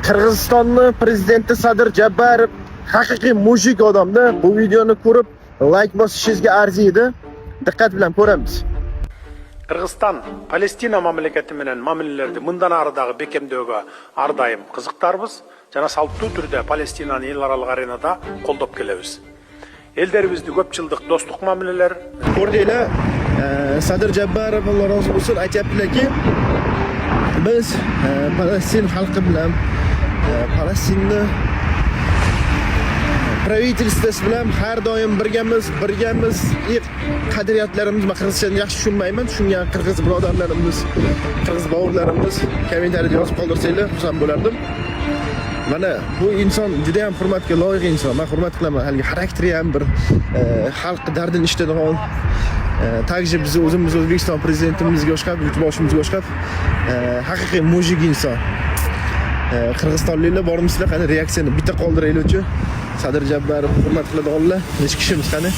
Qirg'izistonning prezidenti Sadir Japarov haqiqiy mujik odamda. Bu videoni ko'rib like bosishingizga arziydi. Diqqat bilan ko'ramiz. Qirg'iziston Palestina mamlakati bilan ma'millarni bundan aradagi bekemdöөгө ар дайым кызыктарбыз жана салттуу түрдө Palestinаны эл аралык аренада колдоп келебиз. Элдерибизди көп жылдык достук мамилелер Ko'rdinglar, Sadir Japarov Alloh rozi bo'lsin aytayaptilarki, biz Falastin xalqi bilan Falastinni pravительствоsi bilan har doim birgamiz. Qadriyatlarimiz va qirg'izchani yaxshi tushunmayman. Tushungan qirg'iz birodarlarimiz, qirg'iz bovurlarimiz kommentariyada yozib qoldirsanglar, xursand bo'lardim. Mana bu inson juda ham hurmatga loyiq inson. Men hurmat qilaman. Haligi xarakteri ham bir xalq dardini eshitadigan. Также biz o'zimiz O'zbekiston prezidentimizga o'xshab, yurtboshimizga o'xshab haqiqiy mujik inson. Qirg'izistonliklar bormisizlar, qani reaksiyani bitta qoldiraylikchi. Sadir Japarov hurmat qiladiganlar necha kishimiz qani?